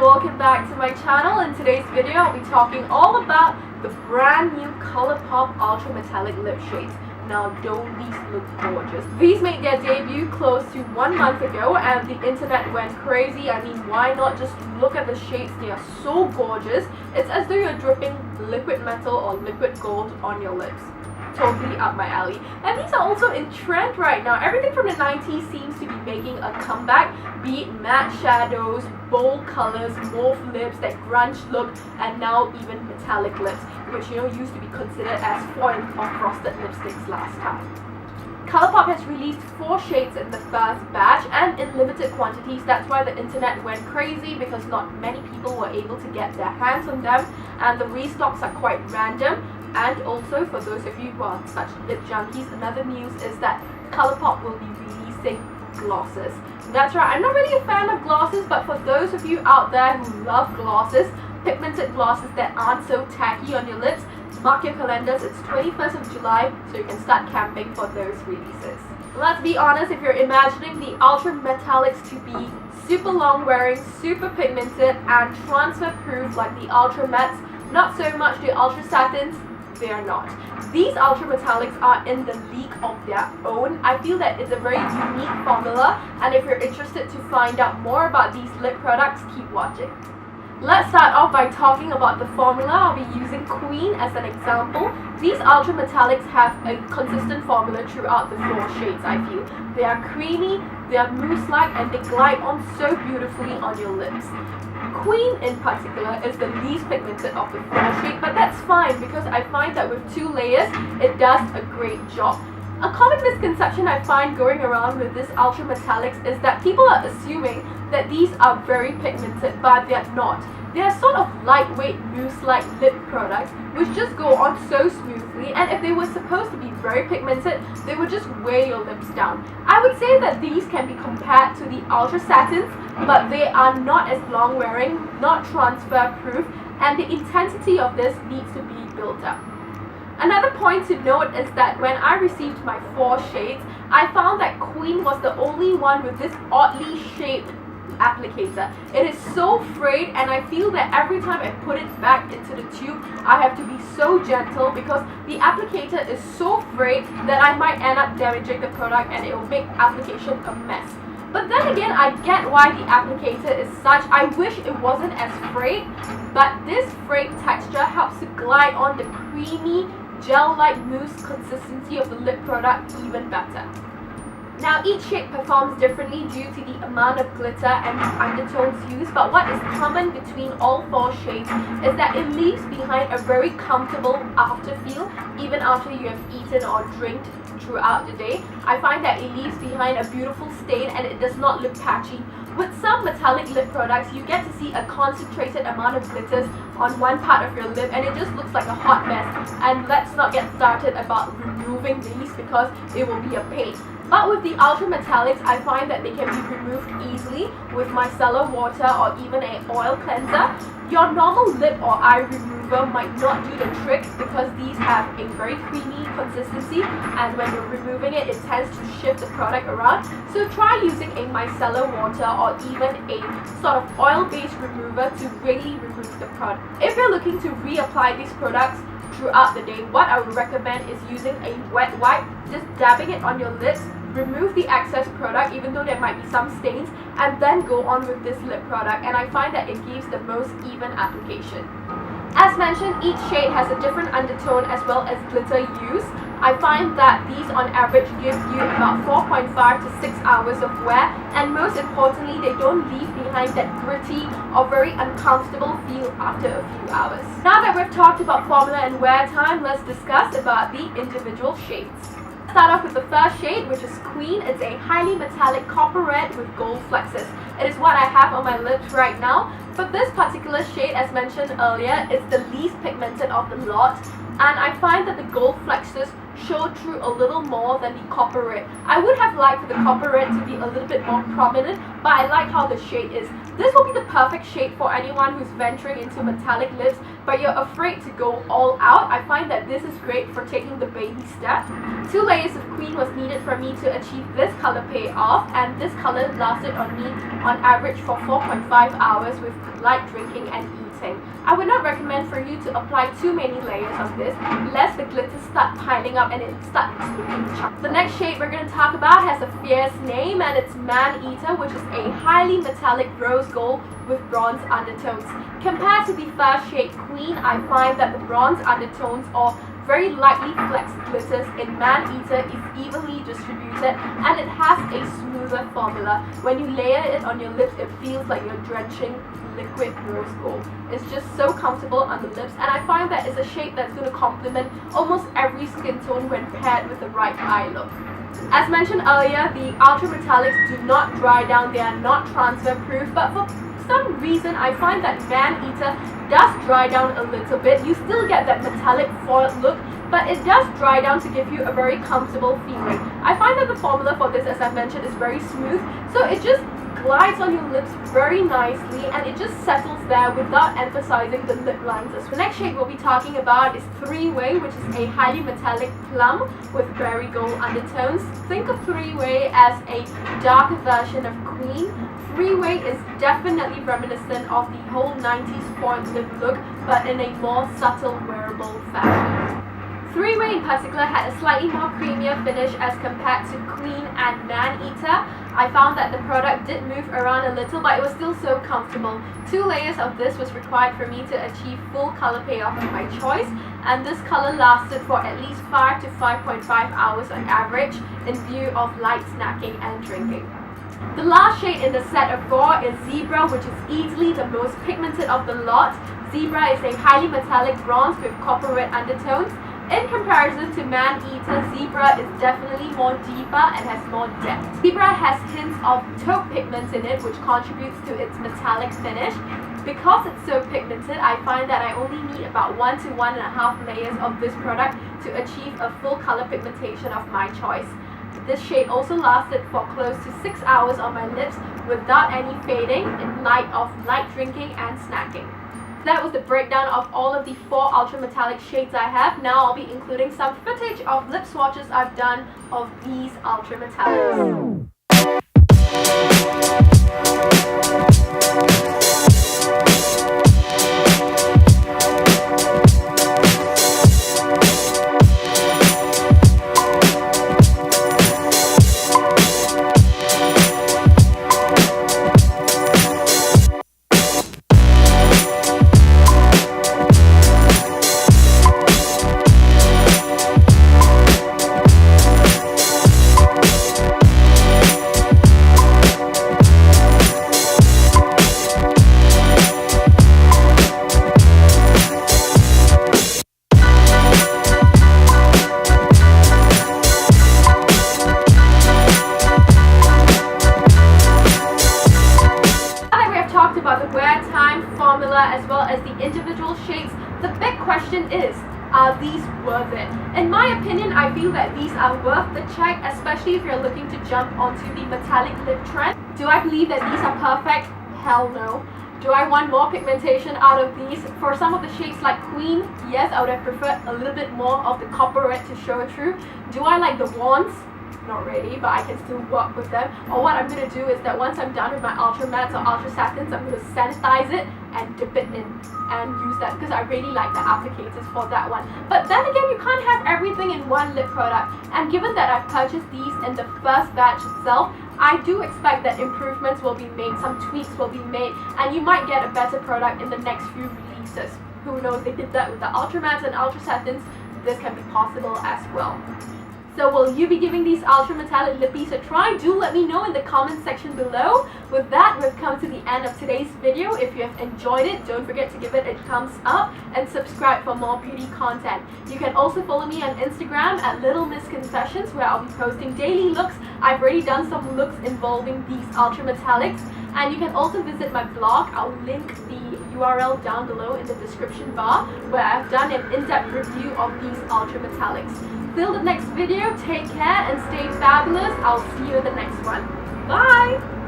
welcome back to my channel. In today's video, I'll be talking all about the brand new Colourpop Ultra Metallic Lip Shades. Now, don't these look gorgeous? These made their debut close to 1 month ago and the internet went crazy. I mean, why not just look at the shades? They are so gorgeous. It's as though you're dripping liquid metal or liquid gold on your lips. Totally up my alley. And these are also in trend right now. Everything from the 90s seems to be making a comeback, be it matte shadows, bold colors, mauve lips, that grunge look, and now even metallic lips, which used to be considered as foiled or frosted lipsticks last time. Colourpop has released 4 shades in the first batch and in limited quantities. That's why the internet went crazy, because not many people were able to get their hands on them and the restocks are quite random. And also, for those of you who are such lip junkies, another news is that Colourpop will be releasing glosses. That's right, I'm not really a fan of glosses, but for those of you out there who love glosses, pigmented glosses that aren't so tacky on your lips, mark your calendars, it's 21st of July, so you can start camping for those releases. Let's be honest, if you're imagining the Ultra Metallics to be super long wearing, super pigmented, and transfer proof like the Ultra Mattes, not so much the Ultra Satins, they are not. These Ultra Metallics are in the league of their own. I feel that it's a very unique formula, and if you're interested to find out more about these lip products, keep watching. Let's start off by talking about the formula. I'll be using Kween as an example. These Ultra Metallics have a consistent formula throughout the 4 shades, I feel. They are creamy, they are mousse-like, and they glide on so beautifully on your lips. Kween in particular is the least pigmented of the 4 shades, but that's fine because I find that with 2 layers, it does a great job. A common misconception I find going around with this Ultra Metallics is that people are assuming that these are very pigmented, but they're not. They are sort of lightweight mousse-like lip products which just go on so smoothly, and if they were supposed to be very pigmented, they would just weigh your lips down. I would say that these can be compared to the Ultra Satins, but they are not as long wearing, not transfer proof, and the intensity of this needs to be built up. Another point to note is that when I received my 4 shades, I found that Kween was the only one with this oddly shaped applicator. It is so frayed, and I feel that every time I put it back into the tube, I have to be so gentle because the applicator is so frayed that I might end up damaging the product and it will make application a mess. But then again, I get why the applicator is such. I wish it wasn't as frayed, but this frayed texture helps to glide on the creamy, gel-like mousse consistency of the lip product even better. Now, each shade performs differently due to the amount of glitter and undertones used, but what is common between all 4 shades is that it leaves behind a very comfortable afterfeel even after you have eaten or drank throughout the day. I find that it leaves behind a beautiful stain and it does not look patchy. With some metallic lip products, you get to see a concentrated amount of glitters on one part of your lip and it just looks like a hot mess. And let's not get started about removing these because it will be a pain. But with the Ultra Metallics, I find that they can be removed easily with micellar water or even an oil cleanser. Your normal lip or eye remover might not do the trick because these have a very creamy consistency, and when you're removing it, it tends to shift the product around. So try using a micellar water or even a sort of oil-based remover to really remove the product. If you're looking to reapply these products throughout the day, what I would recommend is using a wet wipe, just dabbing it on your lips, remove the excess product even though there might be some stains, and then go on with this lip product, and I find that it gives the most even application. As mentioned, each shade has a different undertone as well as glitter use. I find that these on average give you about 4.5 to 6 hours of wear, and most importantly, they don't leave behind that gritty or very uncomfortable feel after a few hours. Now that we've talked about formula and wear time, let's discuss about the individual shades. Start off with the first shade, which is Kween. It's a highly metallic copper red with gold flexes. It is what I have on my lips right now. For this particular shade, as mentioned earlier, it's the least pigmented of the lot. and I find that the gold flexes show through a little more than the copper red. I would have liked for the copper red to be a little bit more prominent, but I like how the shade is. This will be the perfect shade for anyone who's venturing into metallic lips but you're afraid to go all out. I find that this is great for taking the baby step. 2 layers of Kween was needed for me to achieve this color payoff, and this color lasted on me on average for 4.5 hours with light drinking and eating. I would not recommend for you to apply too many layers of this, lest the glitters start piling up and it starts looking chunky. The next shade we're going to talk about has a fierce name, and it's Man Eater, which is a highly metallic rose gold with bronze undertones. Compared to the first shade Kween, I find that the bronze undertones or very lightly flexed glitters in Man Eater is evenly distributed, and it has a smoother formula. When you layer it on your lips, it feels like you're drenching liquid rose gold. It's just so comfortable on the lips, and I find that it's a shade that's going to complement almost every skin tone when paired with the right eye look. As mentioned earlier, the ultra metallics do not dry down, they are not transfer proof, but for some reason I find that Man Eater does dry down a little bit. You still get that metallic foiled look, but it does dry down to give you a very comfortable feeling. I find that the formula for this, as I mentioned, is very smooth, so it just glides on your lips very nicely and it just settles there without emphasizing the lip lines as well. The next shade we'll be talking about is 3-Way, which is a highly metallic plum with berry gold undertones. Think of 3-Way as a darker version of Kween. 3-Way is definitely reminiscent of the whole 90s foiled lip look, but in a more subtle wearable fashion. 3-Way in particular had a slightly more creamier finish as compared to Kween and Man Eater. I found that the product did move around a little, but it was still so comfortable. 2 layers of this was required for me to achieve full color payoff of my choice, and this color lasted for at least 5 to 5.5 hours on average in view of light snacking and drinking. The last shade in the set of 4 is Zebra, which is easily the most pigmented of the lot. Zebra is a highly metallic bronze with copper red undertones. In comparison to Man Eater, Zebra is definitely more deeper and has more depth. Zebra has hints of taupe pigments in it, which contributes to its metallic finish. Because it's so pigmented, I find that I only need about 1 to 1.5 layers of this product to achieve a full color pigmentation of my choice. This shade also lasted for close to 6 hours on my lips without any fading in light of light drinking and snacking. That was the breakdown of all of the 4 ultra metallic shades I have. Now I'll be including some footage of lip swatches I've done of these ultra metallics. As well as the individual shades, the big question is, are these worth it? In my opinion, I feel that these are worth the check, especially if you're looking to jump onto the metallic lip trend. Do I believe that these are perfect? Hell no. Do I want more pigmentation out of these? For some of the shades like Kween, yes, I would have preferred a little bit more of the copper red to show through. Do I like the wands? Not really, but I can still work with them. Or what I'm going to do is that once I'm done with my ultra mattes or ultra satins, I'm going to sanitize it and dip it in and use that, because I really like the applicators for that one. But then again, you can't have everything in one lip product, and given that I've purchased these in the first batch itself, I do expect that improvements will be made, some tweaks will be made, and you might get a better product in the next few releases. Who knows, they did that with the ultra mattes and ultra satins. This can be possible as well. So will you be giving these ultra metallic lippies a try? Do let me know in the comment section below. With that, we've come to the end of today's video. If you have enjoyed it, don't forget to give it a thumbs up and subscribe for more beauty content. You can also follow me on Instagram at Little Miss Confessions, where I'll be posting daily looks. I've already done some looks involving these ultra metallics. And you can also visit my blog. I'll link the URL down below in the description bar, where I've done an in-depth review of these ultra metallics. Till the next video, take care and stay fabulous. I'll see you in the next one. Bye!